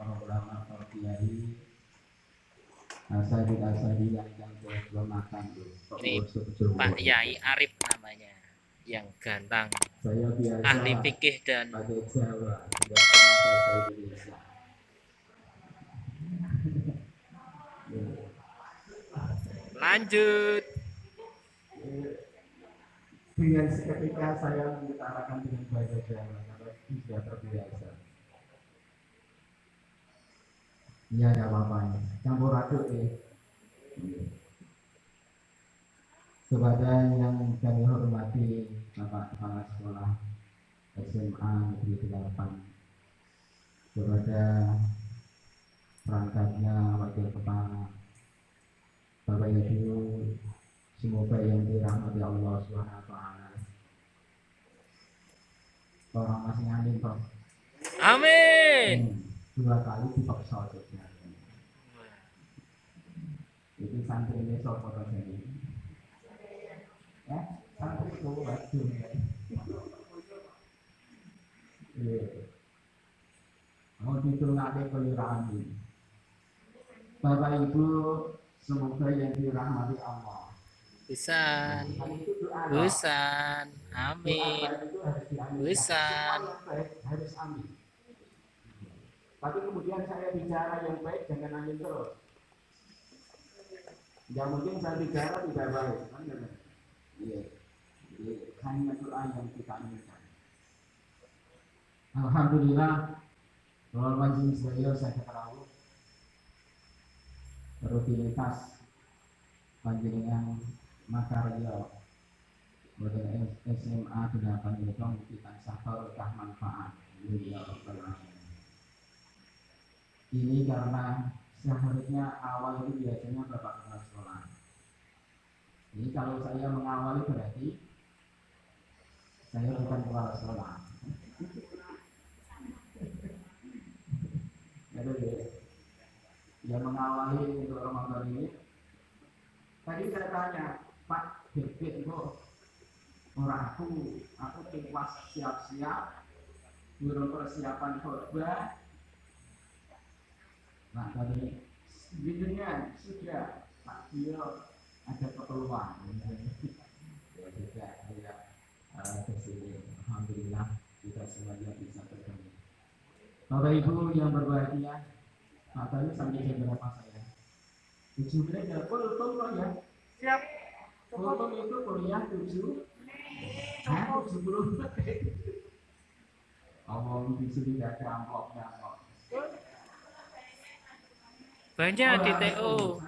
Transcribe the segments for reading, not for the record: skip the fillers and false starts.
para ulama, para kiai, asadi yang belum makan tuh. Ini Pak Yai Arif namanya, yang gantang, Saya biasa ahli fikih dan pakai Jawa, tidak pernah bahasa Indonesia. lanjut. Dengan seketika saya mengutarakan dengan bahasa Jawa karena sudah terbiasa. Iya, nggak apa-apa. Campur aduk ya. Kepada yang kami hormati Bapak Kepala Sekolah SMA Negeri 8, kepada perangkatnya, wakil kepala, Bapak Ibu, semoga yang dirahmati Allah SWT. Orang masih amin toh. Amin. 2 kali dipaksa saja. Itu santrinya sopo ini. Ya, santri itu wajib. Iya. Mau ditulungi kelurahan ini. Bapak Ibu, semoga yang dirahmati Allah. Pisan. Pisan. Amin. Pisan. Harus amin. Tapi kemudian saya bicara yang baik jangan amin terus. Tidak mungkin saya bicara tidak baik. Iya. Jadi hanya doa yang kita aminkan. Alhamdulillah, kalau majelis beliau saya tahu rutinitas panjenengan makarya model SMA 8 itu kita safar manfaat. Ini karena seharusnya awal itu biasanya Bapak Kepala Sekolah. Jadi kalau saya mengawali berarti saya bukan kepala sekolah. Jadi yang mengawali untuk Ramadan ini, tadi saya tanya, Pak Bebek kok orang aku tewas siap-siap, belum persiapan khotbah. Nah tadi videonya sudah Pak Dio ada keperluan. Ya sudah saya kesini. Alhamdulillah kita semuanya bisa bertemu. Bapak Ibu yang berbahagia, tadi sampai jam berapa saya? 7 menit ya, kultum ya. Siap. Kultum itu kuliah 7. 70 menit. Omong di sini tidak ada amplopnya kok. Banyak di TO.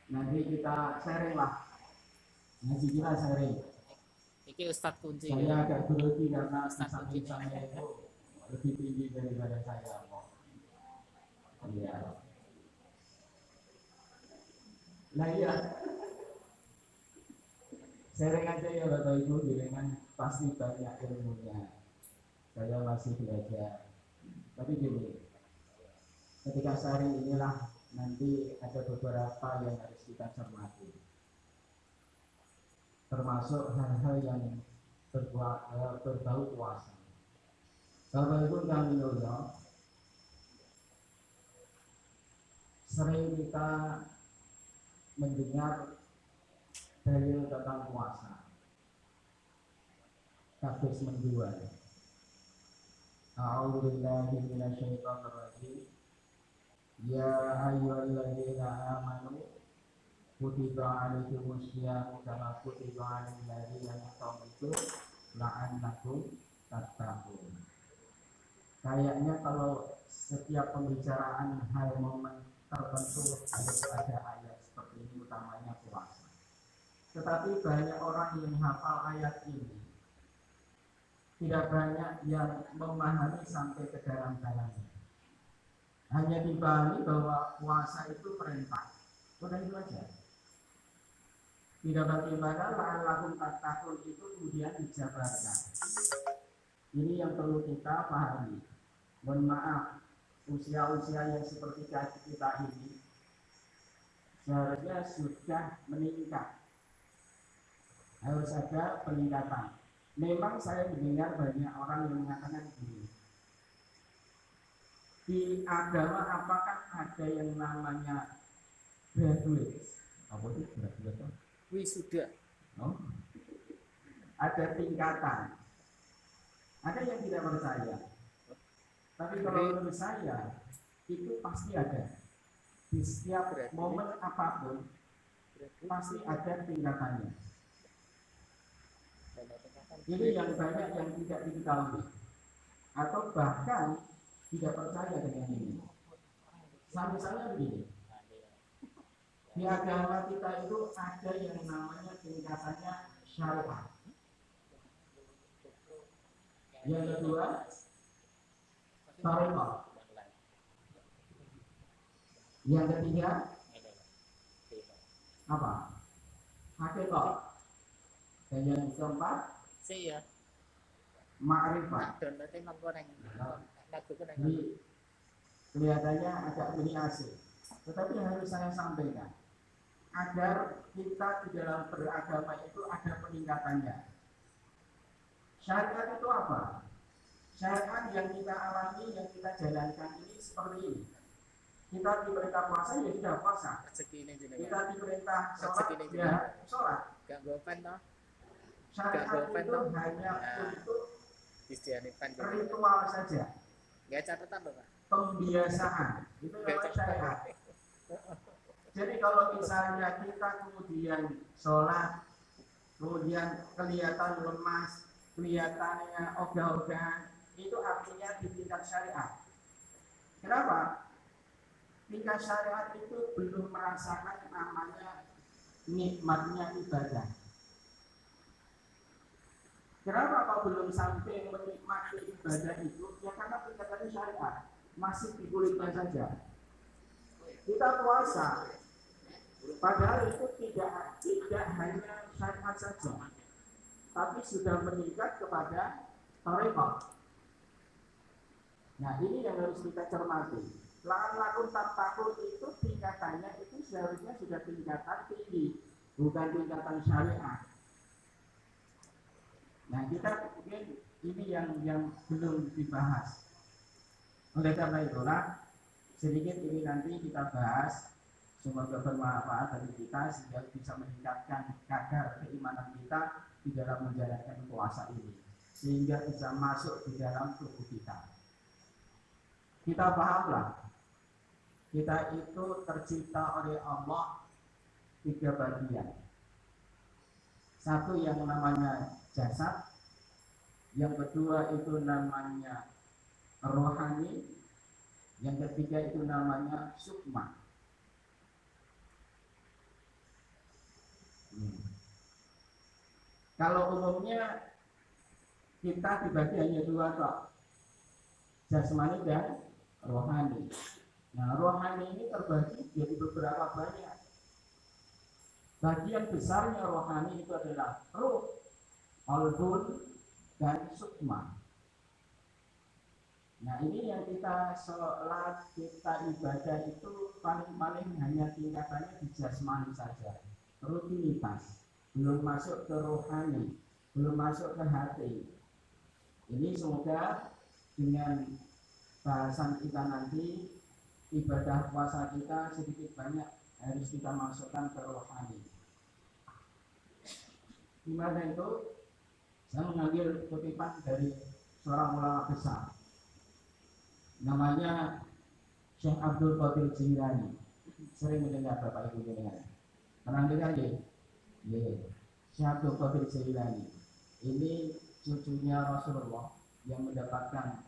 Nanti kita sharing lah. Nanti kita sharing. Ini Ustadz kunci. Saya agak grogi karena samping saya itu lebih tinggi daripada saya kok. Iya. Nah iya. Sharing aja ya Bapak Ibu, dengan pasti banyak ilmunya. Saya masih belajar. Tapi gini, ketika sharing inilah nanti ada beberapa yang harus kita cermati. Termasuk hal-hal yang berbau puasa. Bapak Ibu kami mulia, sering kita mendengar dalil tentang puasa. Kasus mendua. A'udzubillahi minasyaitonir rajim. Ya ayyuhalladzina amanu kutiba alaikumus syiyamu kama kutiba alal ladzina min qablikum la'allakum tattaqun. Kayaknya kalau setiap pembicaraan hal momen tertentu harus ada ayat seperti ini, utamanya puasa. Tetapi banyak orang yang hafal ayat ini, tidak banyak yang memahami sampai ke dalam-dalamnya. Hanya dipahami bahwa puasa itu perintah. Sudah itu aja. Tidak bagaimana la'allakum tattaqun itu kemudian dijabarkan. Ini yang perlu kita pahami. Mohon maaf, usia-usia yang seperti kita ini seharusnya sudah meningkat. harus ada peningkatan. Memang saya mendengar banyak orang yang mengatakan begini, di agama apakah ada yang namanya graduate? Apa itu graduate? Wisuda. Oh, ada tingkatan. Ada yang tidak percaya. Tapi kalau menurut saya itu pasti ada. Di setiap momen apapun pasti ada tingkatannya. Ini yang banyak yang tidak diketahui atau bahkan tidak percaya dengan ini. Misalnya begini, di agama kita itu ada yang namanya tingkatannya syariat. Yang kedua, tariqah. Yang ketiga, apa? Hakikat. Dan yang keempat, ma'rifat. Ini kelihatannya agak lebih asing, tetapi harus saya sampaikan agar kita di dalam beragama itu ada peningkatannya. Syariat itu apa? Syariat yang kita alami, yang kita jalankan ini seperti ini. Kita diperintah puasa, ya sudah puasa. Kita diperintah sholat, ya sholat. Syariat itu hanya untuk ritual saja. Pembiasaan. Itu namanya syariat. Jadi kalau misalnya kita kemudian sholat, kemudian kelihatan lemas, kelihatannya ogah-ogahan, itu artinya di tingkat syariat. Kenapa? Tingkat syariat itu belum merasakan namanya nikmatnya ibadah. Kenapa kau belum sampai menikmati ibadah itu? Ya karena tingkatannya syariat masih di kulitnya saja. Kita puasa, padahal itu tidak hanya syariat saja, tapi sudah meningkat kepada tariqah. Nah ini yang harus kita cermati. Lakon takut itu tingkatannya itu seharusnya sudah tingkatan tinggi, bukan tingkatan syariat. Nah kita mungkin ini yang belum dibahas. Oleh karena itulah sedikit ini nanti kita bahas, semoga bermanfaat bagi kita sehingga bisa meningkatkan kadar keimanan kita di dalam menjalankan puasa ini, sehingga bisa masuk di dalam tubuh kita. Kita pahamlah, kita itu tercipta oleh Allah 3 bagian. Satu yang namanya jasad, yang kedua itu namanya rohani, yang ketiga itu namanya sukma. Kalau umumnya kita dibagi hanya 2 toh, jasmani dan rohani. Nah, rohani ini terbagi jadi beberapa banyak. Bagian besarnya rohani itu adalah ruh, qalbun, dan sukma. Nah ini yang kita sholat, kita ibadah itu paling-paling hanya tingkatannya di jasmani saja, rutinitas, belum masuk ke rohani, belum masuk ke hati. Ini semoga dengan bahasan kita nanti, ibadah puasa kita sedikit banyak harus kita masukkan ke rohani. Gimana itu? Saya mengambil kutipan dari seorang ulama besar, namanya Syekh Abdul Qadir Jilani. Sering mendengar Bapak Ibu dengar. Pernah dengar ya? Ya. Syekh Abdul Qadir Jilani ini cucunya Rasulullah yang mendapatkan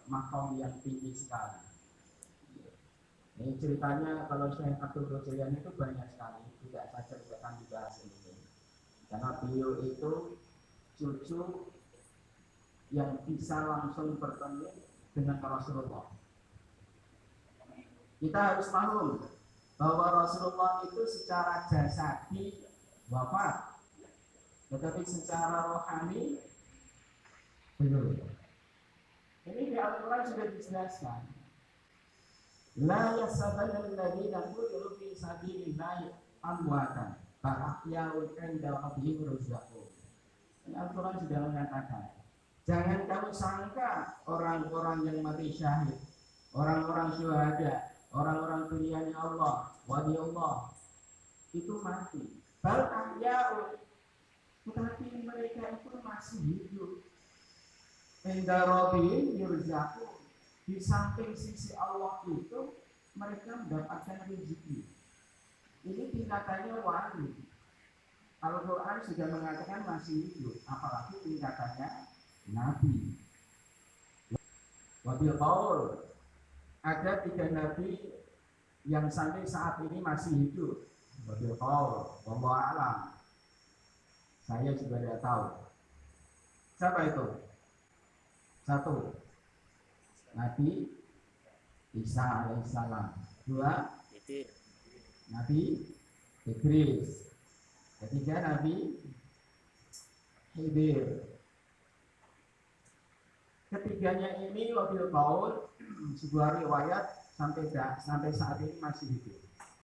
maqam yang tinggi sekali. Ini ceritanya kalau Syekh Abdul Qadir Jilani itu banyak sekali, tidak saja akan dibahas ini. Karena beliau itu cucu yang bisa langsung bertemu dengan Rasulullah. Kita harus paham bahwa Rasulullah itu secara jasadi wafat, tetapi secara rohani belum. Ini di Al-Quran sudah dijelaskan. La yasabanna alladziina qutilu fi sabilillahi amwatan, Ba'ahya'un 'inda rabbihim yurzaqun. Ini Al-Quran sudah mengatakan, jangan kamu sangka orang-orang yang mati syahid, orang-orang syuhada, orang-orang pilihan Allah, wali Allah itu mati. Bal ahya'un, tetapi mereka itu masih hidup. Inda rabbihim yurzaqun. Di samping sisi Allah itu mereka mendapatkan rezeki. Ini tingkatannya wali. Al-Quran sudah mengatakan masih hidup, apalagi tingkatannya nabi. Wabil qaul, ada 3 nabi yang sampai saat ini masih hidup. Wabil qaul, wallahu a'lam. Saya juga tidak tahu. Siapa itu? 1, Nabi Isa alaihissalam. 2, Nabi Idris. 3, Nabi Khidir. Ketiganya ini wabil qaul, sebuah riwayat sampai saat ini masih hidup.